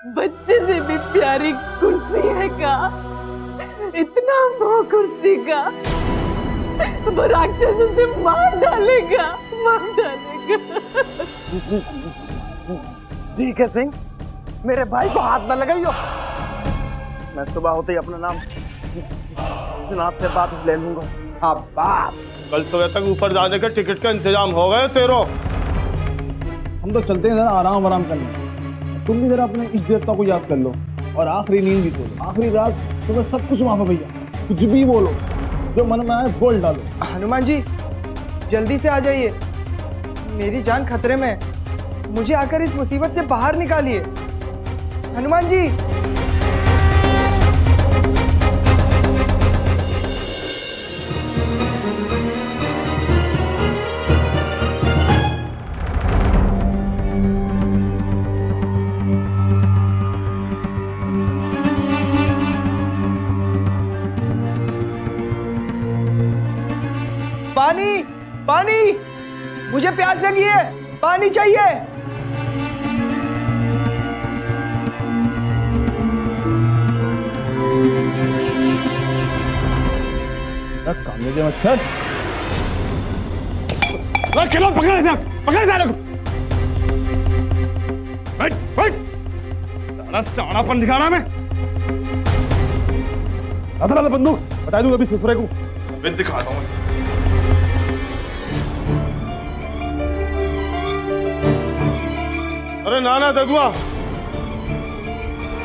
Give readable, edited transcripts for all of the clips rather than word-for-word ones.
बच्चे से भी प्यारी कुर्सी है का, इतना मोह कुर्सी का, वो राक्षस उसे मार डालेगा, मार डालेगा। ठीक है सिंह, मेरे भाई को हाथ न लगाइयो। मैं सुबह होते ही अपना नाम जनाब से बात ले लूंगा। हाँ बाप, कल सुबह तक ऊपर जाने के टिकट का इंतजाम हो गए तेरो। हम तो चलते हैं जरा आराम करने, तुम भी जरा अपने इस देवता को याद कर लो और आखिरी नींद भी बोलो। आखिरी रात तुम्हें सब कुछ माफ है भैया, कुछ भी बोलो, जो मन में आए बोल डालो। हनुमान जी जल्दी से आ जाइए, मेरी जान खतरे में है, मुझे आकर इस मुसीबत से बाहर निकालिए। हनुमान जी। पानी, पानी, मुझे प्यास लगी है, पानी चाहिए। कामले के मच्छर, चलो पकड़ सारे को। सारा साड़ापन दिखाना मैं। बंदूक बता दूं अभी ससुरे को, मैं दिखाता हूँ। अरे नाना ददुआ,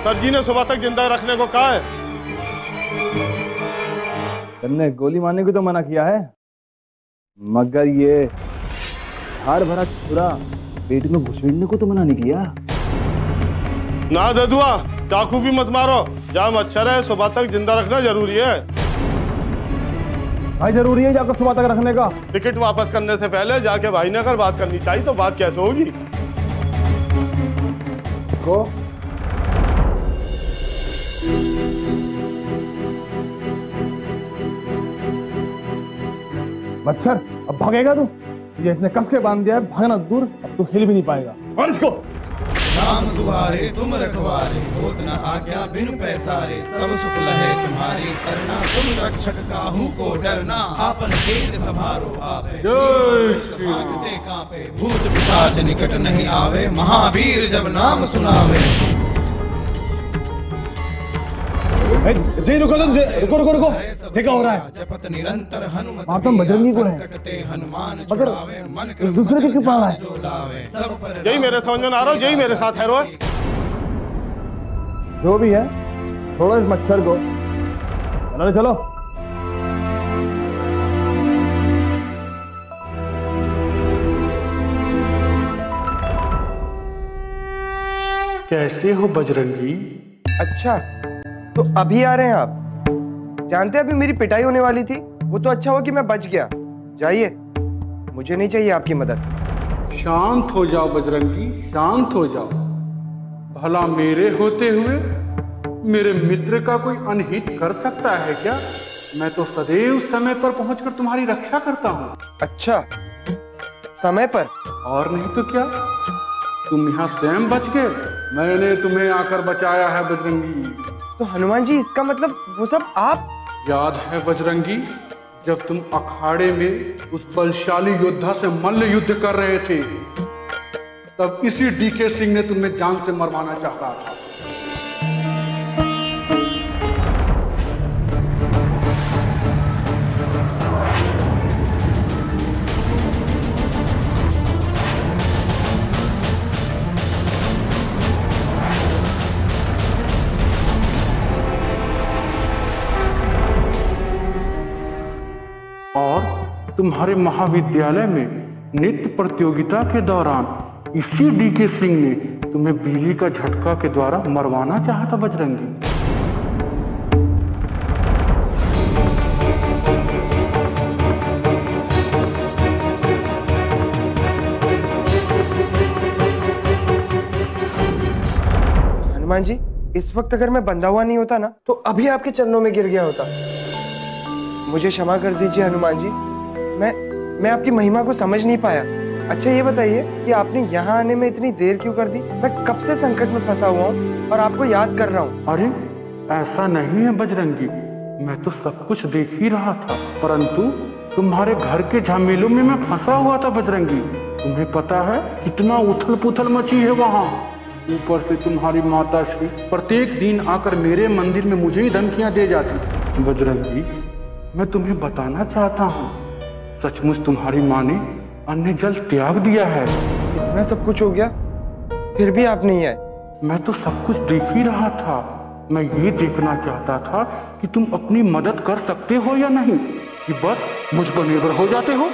सर जी ने सुबह तक जिंदा रखने को कहा है। तुमने गोली मारने को तो मना किया है, मगर ये हार भरा छुरा पेट में घुसेड़ने को तो मना नहीं किया। ना ददुआ, चाकू भी मत मारो, जहाँ मच्छर है सुबह तक जिंदा रखना जरूरी है। भाई जरूरी है जाकर सुबह तक रखने का। टिकट वापस करने से पहले जाके भाई ने अगर बात करनी चाहिए तो बात कैसे होगी? को मच्छर अब भागेगा तू? ये इसने कस के बांध दिया है, भागना दूर, अब तो हिल भी नहीं पाएगा। और इसको राम दुआरे तुम रखवारे, होत न आज्ञा बिनु पैसारे, सब सुख लहे तुम्हारी सरना, तुम रक्षक काहू को डरना, आपन तेज संभारो आपे, भागते कांपे, भूत पिशाच निकट नहीं आवे, महावीर जब नाम सुनावे। जी रुको, रुको क्या हो रहा है? जपत निरंतर हनुमत आप तो बजरंगी को है, हनुमान मगर दूसरे के क्यों पाला है? यही मेरे समझ में आ रहा, यही मेरे साथ है। रोए जो भी है, थोड़ा इस मच्छर को चलो। कैसे हो बजरंगी? अच्छा तो अभी आ रहे हैं आप? जानते हैं अभी मेरी पिटाई होने वाली थी, वो तो अच्छा हुआ कि मैं बच गया। जाइए, मुझे नहीं चाहिए आपकी मदद। शांत हो जाओ बजरंगी, शांत हो जाओ। भला मेरे होते हुए मेरे मित्र का कोई अनहित कर सकता है क्या? मैं तो सदैव समय पर पहुंचकर तुम्हारी रक्षा करता हूँ। अच्छा, समय पर? और नहीं तो क्या, तुम यहाँ स्वयं बच गए, मैंने तुम्हें आकर बचाया है बजरंगी। तो हनुमान जी इसका मतलब वो सब आप? याद है बजरंगी, जब तुम अखाड़े में उस बलशाली योद्धा से मल्ल युद्ध कर रहे थे, तब इसी डीके सिंह ने तुम्हें जान से मरवाना चाहा था। और तुम्हारे महाविद्यालय में नृत्य प्रतियोगिता के दौरान इसी डीके सिंह ने तुम्हें बिजली का झटका के द्वारा मरवाना चाहा था बजरंगी। हनुमान जी, इस वक्त अगर मैं बंधा हुआ नहीं होता ना, तो अभी आपके चरणों में गिर गया होता। मुझे क्षमा कर दीजिए हनुमान जी, मैं आपकी महिमा को समझ नहीं पाया। अच्छा ये बताइए कि आपने यहाँ आने में इतनी देर क्यों कर दी? मैं कब से संकट में फंसा हुआ हूँ और आपको याद कर रहा हूँ। अरे ऐसा नहीं है बजरंगी, मैं तो सब कुछ देख ही रहा था, परंतु तुम्हारे घर के झमेलों में मैं फंसा हुआ था बजरंगी। तुम्हें पता है कितना उथल पुथल मची है वहाँ। ऊपर से तुम्हारी माता श्री प्रत्येक दिन आकर मेरे मंदिर में मुझे ही धमकियां दे जाती। बजरंगी, मैं तुम्हें बताना चाहता हूँ, सचमुच तुम्हारी माँ ने अन्न जल त्याग दिया है। इतना सब कुछ हो गया फिर भी आप नहीं आए? मैं तो सब कुछ देख ही रहा था। मैं ये देखना चाहता था कि तुम अपनी मदद कर सकते हो या नहीं, कि बस मुझ पर निर्भर हो जाते हो।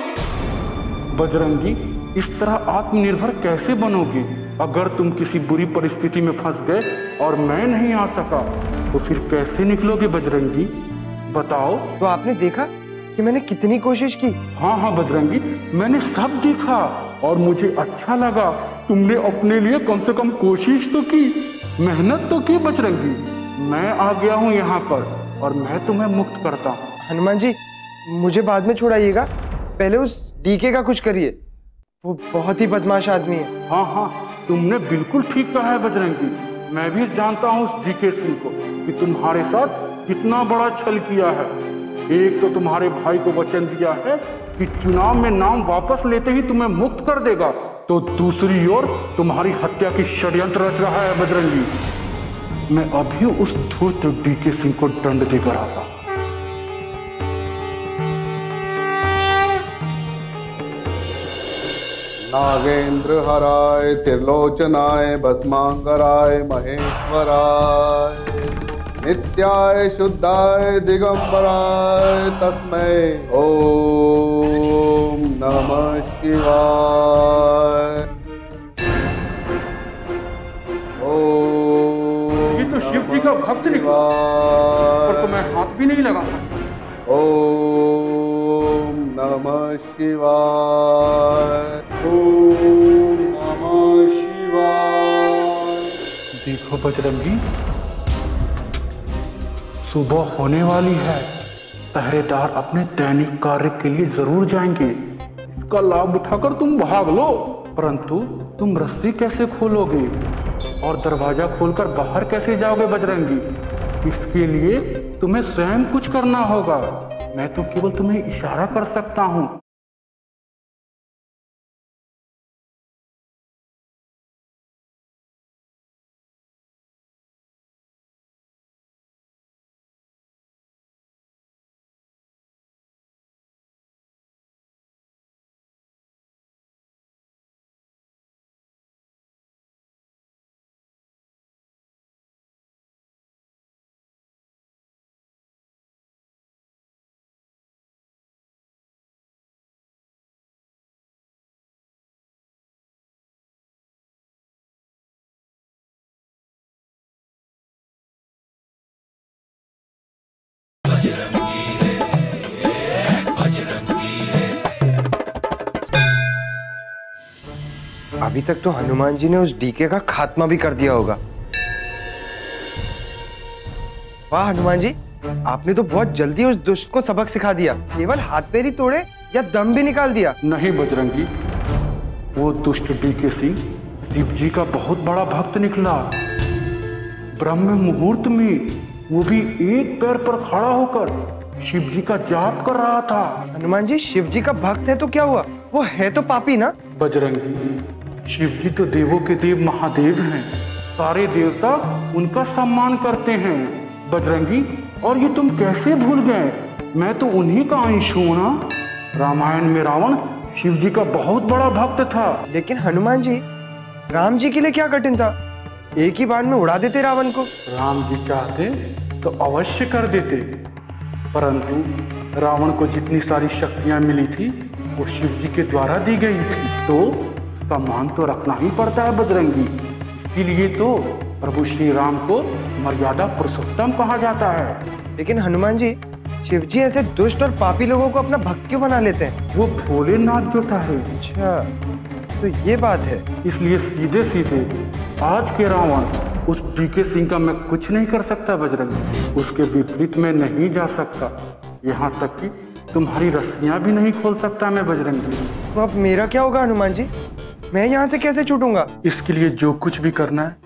बजरंगी, इस तरह आत्मनिर्भर कैसे बनोगे? अगर तुम किसी बुरी परिस्थिति में फंस गए और मैं नहीं आ सका तो फिर कैसे निकलोगे बजरंगी? बताओ। तो आपने देखा कि मैंने कितनी कोशिश की? हाँ हाँ बजरंगी, मैंने सब देखा और मुझे अच्छा लगा। तुमने अपने लिए कम से कम कोशिश तो की, मेहनत तो की बजरंगी। मैं आ गया हूँ यहाँ पर और मैं तुम्हें मुक्त करता हूँ। हनुमान जी, मुझे बाद में छोड़ाइएगा, पहले उस डीके का कुछ करिए, वो बहुत ही बदमाश आदमी है। हाँ हाँ, तुमने बिल्कुल ठीक कहा है बजरंगी। मैं भी जानता हूँ उस डीके सिंह को कि तुम्हारे साथ कितना बड़ा छल किया है। एक तो तुम्हारे भाई को वचन दिया है कि चुनाव में नाम वापस लेते ही तुम्हें मुक्त कर देगा, तो दूसरी ओर तुम्हारी हत्या की षड्यंत्र रच रहा है बजरंगी। मैं अभी उस धूर्त डीके सिंह को दंड देकर आता। नागेंद्र हराय त्रिलोचनाय भस्मांगराय महेश्वराय नित्याय शुद्धाय दिगंबराय तस्मै ओम नमः शिवाय। ये तो शिव जी का भक्त निकला, पर तो मैं हाथ भी नहीं लगा सकता। ओम नमः शिवाय। ओम नमः शिवाय। देखो बजरंगी, सुबह होने वाली है। पहरेदार अपने दैनिक कार्य के लिए जरूर जाएंगे। इसका लाभ उठाकर तुम भाग लो, परंतु तुम रस्सी कैसे खोलोगे और दरवाजा खोलकर बाहर कैसे जाओगे बजरंगी? इसके लिए तुम्हें स्वयं कुछ करना होगा। मैं तो केवल तुम्हें इशारा कर सकता हूँ। अभी तक तो हनुमान जी ने उस डीके का खात्मा भी कर दिया होगा। वाह हनुमान जी, आपने तो बहुत जल्दी उस दुष्ट को सबक सिखा दिया। केवल हाथ पैर ही तोड़े या दम भी निकाल दिया? नहीं बजरंगी, वो दुष्ट डीके सिंह शिव जी का बहुत बड़ा भक्त निकला। ब्रह्म मुहूर्त में वो भी एक पैर पर खड़ा होकर शिव जी का जाप कर रहा था। हनुमान जी, शिव जी का भक्त है तो क्या हुआ? वो है तो पापी ना? बजरंगी, शिव जी तो देवों के देव महादेव हैं। सारे देवता उनका सम्मान करते हैं बजरंगी। और ये तुम कैसे भूल गए? मैं तो उन्हीं का अंश हूं ना। रामायण में रावण शिव जी का बहुत बड़ा भक्त था। लेकिन हनुमान जी, राम जी के लिए क्या कठिन था? एक ही बाण में उड़ा देते रावण को। राम जी चाहते तो अवश्य कर देते, परंतु रावण को जितनी सारी शक्तियां मिली थी वो शिव जी के द्वारा दी गई थी, तो सम्मान तो रखना ही पड़ता है बजरंगी। इसीलिए तो प्रभु श्री राम को मर्यादा पुरुषोत्तम कहा जाता है। लेकिन हनुमान जी, शिव जी ऐसे दुष्ट और पापी लोगों को अपना भक्त क्यों बना लेते हैं? वो भोलेनाथ जो था। अच्छा, तो ये बात है। इसलिए सीधे सीधे आज के रावण उस डीके सिंह का मैं कुछ नहीं कर सकता बजरंगी। उसके विपरीत में नहीं जा सकता। यहाँ तक कि तुम्हारी रस्सियां भी नहीं खोल सकता मैं बजरंगी। तो अब मेरा क्या होगा हनुमान जी? मैं यहाँ से कैसे छूटूंगा? इसके लिए जो कुछ भी करना है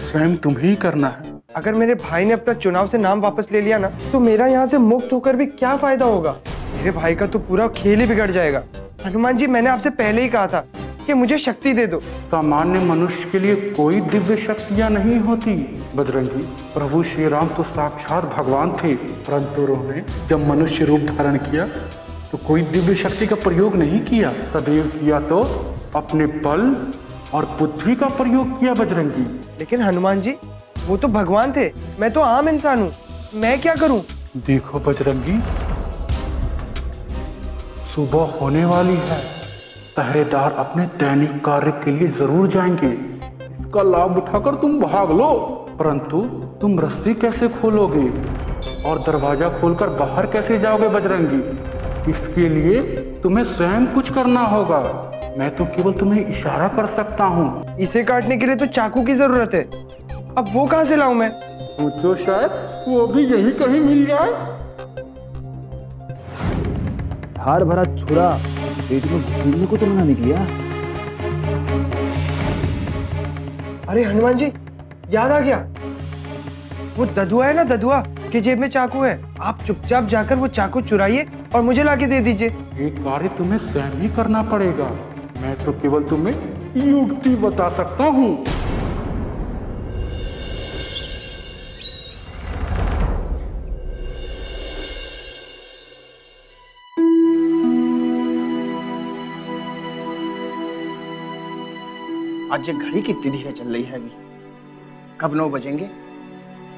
स्वयं तुम्हें ही करना है। अगर मेरे भाई ने अपना चुनाव से नाम वापस ले लिया ना, तो मेरा यहाँ से मुक्त होकर भी क्या फायदा होगा? मेरे भाई का तो पूरा खेल ही बिगड़ जाएगा। हनुमान जी, मैंने आपसे पहले ही कहा था कि मुझे शक्ति दे दो। सामान्य मनुष्य के लिए कोई दिव्य शक्तियां नहीं होती बजरंगी। प्रभु श्री राम तो साक्षात भगवान थे, परंतु उन्होंने जब मनुष्य रूप धारण किया तो कोई दिव्य शक्ति का प्रयोग नहीं किया। सदैव किया तो अपने बल और बुद्धि का प्रयोग किया बजरंगी। लेकिन हनुमान जी, वो तो भगवान थे, मैं तो आम इंसान हूँ, मैं क्या करूँ? देखो बजरंगी, सुबह होने वाली है, पहरेदार अपने दैनिक कार्य के लिए जरूर जाएंगे। इसका लाभ उठाकर तुम भाग लो, परंतु तुम रस्सी कैसे खोलोगे और दरवाजा खोलकर बाहर कैसे जाओगे बजरंगी? इसके लिए तुम्हें स्वयं कुछ करना होगा। मैं तो केवल तुम्हें इशारा कर सकता हूँ। इसे काटने के लिए तो चाकू की जरूरत है, अब वो कहाँ से लाऊं मैं? पूछो, शायद वो भी यही कहीं मिल जाए। हार भरा छुरा पेट में घूमने को तो मना नहीं किया। अरे हनुमान जी, याद आ गया, वो ददुआ है ना, ददुआ के जेब में चाकू है। आप चुपचाप जाकर वो चाकू चुराइए और मुझे लाके दे दीजिए। ये कार्य तुम्हें स्वयं ही करना पड़ेगा, मैं तो केवल तुम्हें युक्ति बता सकता हूँ। आज ये घड़ी कितनी धीरे चल रही है। अभी कब 9 बजेंगे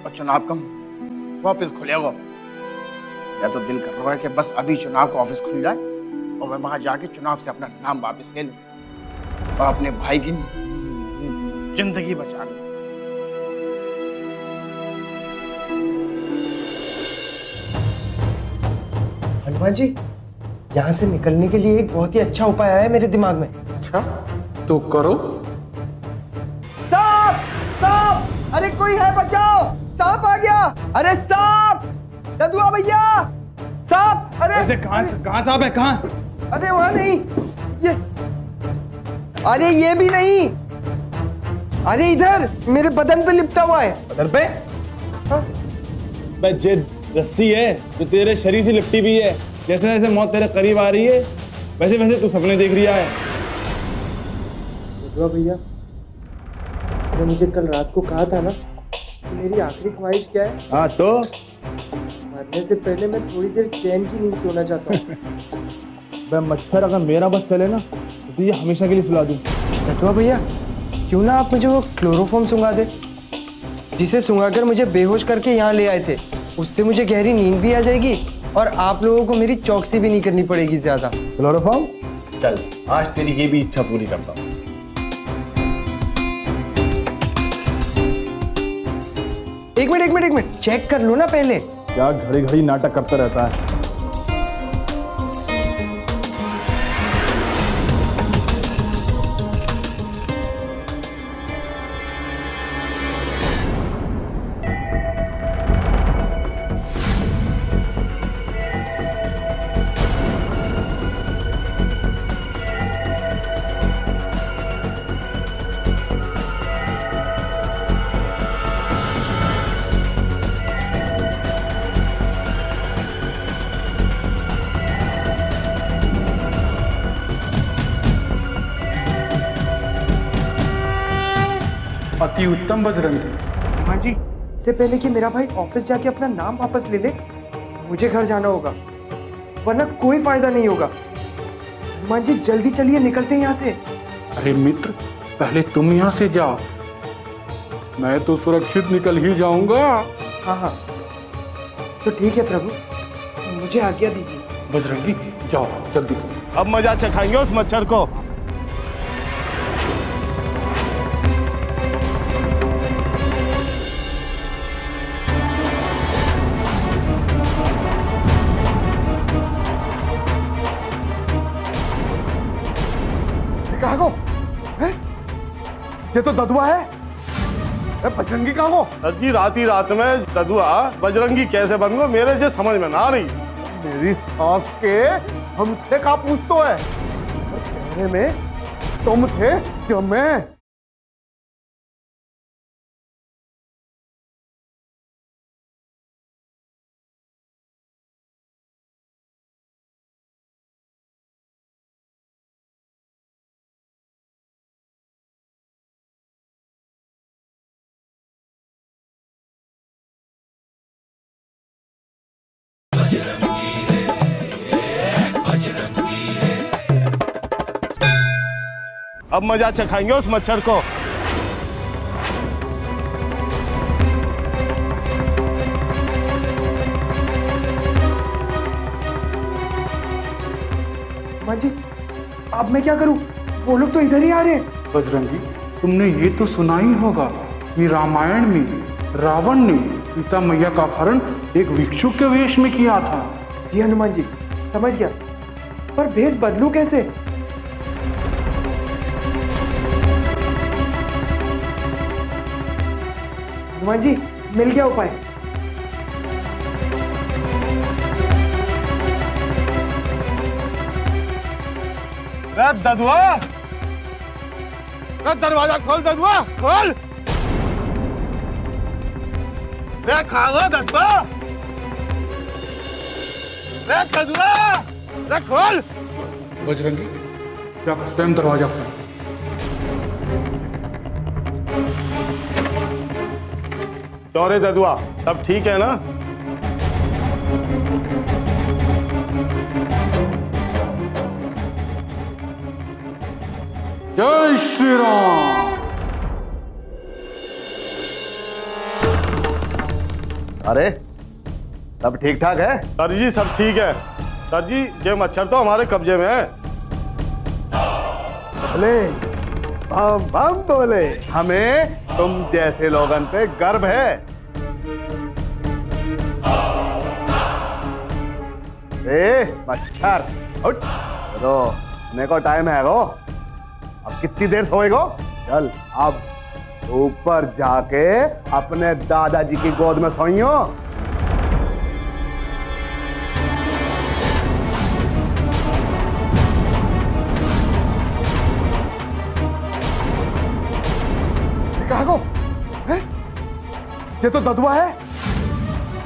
और चुनाव कम वापस खुलेगा। या तो दिल कर रहा है कि बस अभी चुनाव का ऑफिस खुल जाए और मैं वहां जाके चुनाव से अपना नाम वापस ले लूं और अपने भाई की जिंदगी बचा लूं। हनुमान जी, यहाँ से निकलने के लिए एक बहुत ही अच्छा उपाय आया है मेरे दिमाग में। अच्छा, तो करो। सांप! सांप! अरे कोई है, बचाओ! सांप आ गया! अरे सांप! ददुआ भैया! सांप! अरे कहाँ सांप है? कहाँ? अरे वहां नहीं, ये, अरे ये भी नहीं, अरे इधर मेरे बदन पे लिपटा हुआ है। बदन पे? हाँ? ये रस्सी है जो तेरे शरीर से लिपटी हुई है। जैसे जैसे मौत तेरे करीब आ रही है वैसे वैसे तू सपने देख रहा है। ददुआ भैया, आपने मुझे कल रात को कहा था ना कि मेरी आखिरी ख्वाहिश क्या है? हाँ तो? मरने से पहले मैं थोड़ी देर चैन की नींद सोना चाहता हूँ। मैं मच्छर अगर मेरा बस चले ना तो ये हमेशा के लिए सुला दूं। ददुआ भैया, क्यों ना आप मुझे वो क्लोरोफॉर्म सुंघा दे, जिसे सुंघाकर मुझे बेहोश करके यहाँ ले आए थे। उससे मुझे गहरी नींद भी आ जाएगी और आप लोगों को मेरी चौकसी भी नहीं करनी पड़ेगी ज्यादा। क्लोरोफॉर्म? चल, आज तेरी ये भी इच्छा पूरी करता हूँ। एक मिनट, चेक कर लो ना पहले। क्या घड़ी घड़ी नाटक करता रहता है? अति उत्तम बजरंगी। हनुमान जी, इससे पहले कि मेरा भाई ऑफिस जाके अपना नाम वापस ले ले, मुझे घर जाना होगा, वरना कोई फायदा नहीं होगा। हनुमान जी, जल्दी चलिए, निकलते हैं यहाँ से। अरे मित्र, पहले तुम यहाँ से जाओ, मैं तो सुरक्षित निकल ही जाऊंगा। हाँ, तो ठीक है प्रभु, मुझे आज्ञा दीजिए। बजरंगी, जाओ जल्दी। अब मजा चखाएंगे उस मच्छर को। कहाँ गो? हैं? ये तो ददुआ है। बजरंगी कहाँ गो? सर जी, रात ही रात में ददुआ बजरंगी कैसे बन गो, मेरे से समझ में ना आ रही। मेरी सास के हमसे का पूछतो है? और कहने में तुम थे जो मैं। अब मजा चखाएंगे उस मच्छर को। माँ जी, अब मैं क्या करूं? वो लोग तो इधर ही आ रहे हैं। बजरंगी, तुमने ये तो सुना ही होगा कि रामायण में रावण ने सीता मैया का अपहरण एक भिक्षुक के वेश में किया था। जी हनुमान जी, समझ गया, पर भेष बदलूं कैसे? हनुमान जी, मिल गया उपाय। ददुआ, दरवाजा खोल ददुआ, खोल। खाओ ददुआ, ददुआ, खोल। बजरंगी, जाकर स्वयं दरवाजा खोल। चौरे ददुआ, सब ठीक है ना? जय श्री राम। अरे सब ठीक ठाक है? सर जी सब ठीक है। सर जी ये मच्छर तो हमारे कब्जे में है। बोले बम बम बोले, हमें तुम जैसे लोगन पे गर्व है। मच्छर उठ, तो सोने को टाइम है गो। अब कितनी देर सोएगो? चल अब ऊपर जाके अपने दादाजी की गोद में सोइयो। कहाँ गो? ये तो ददुआ है।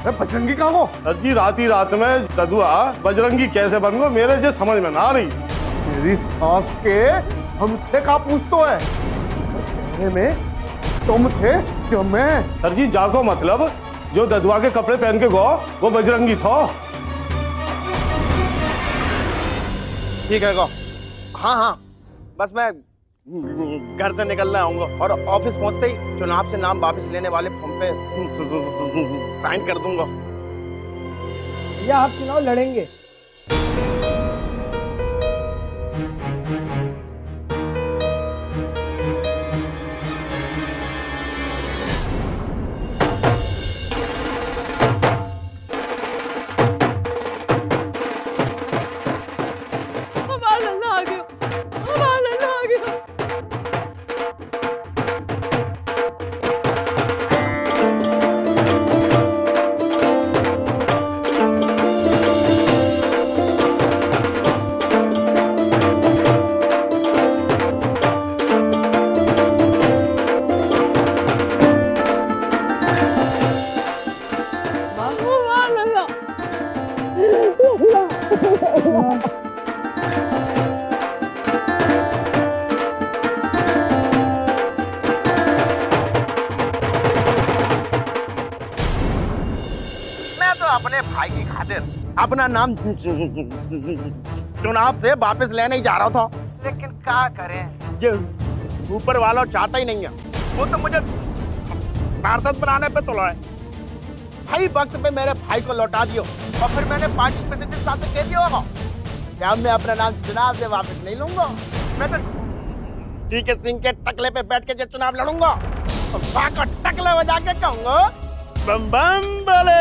बजरंगी कहाँ गो? सर जी रात ही रात में ददुआ बजरंगी कैसे बन गो, मेरे से समझ में ना आ रही। मेरी सास के हमसे का पूछतो है? कहने में तुम थे जो मैं। सर जी जागो, मतलब जो ददुआ के कपड़े पहन के गो वो बजरंगी था। ठीक है गो। हाँ हाँ, बस मैं घर से निकलना आऊंगा और ऑफिस पहुंचते ही चुनाव से नाम वापस लेने वाले फॉर्म पे साइन कर दूंगा। या आप चुनाव लड़ेंगे? अपने भाई की खातिर अपना नाम चुनाव से वापस लेने ही जा रहा था, लेकिन क्या करें, ये ऊपर वाला चाहता ही नहीं है। वो तो मुझे पार्षद बनाने पे तुला है। सही वक्त पे मेरे भाई को लौटा दियो और फिर मैंने पार्टी प्रेसिडेंट साहब से कह दिया होगा क्या मैं अपना नाम चुनाव से वापस नहीं लूंगा। मैं तो टीके सिंह के टकले पे बैठ के चुनाव लड़ूंगा और टकले बजा के कहूंगा बम बम बोले।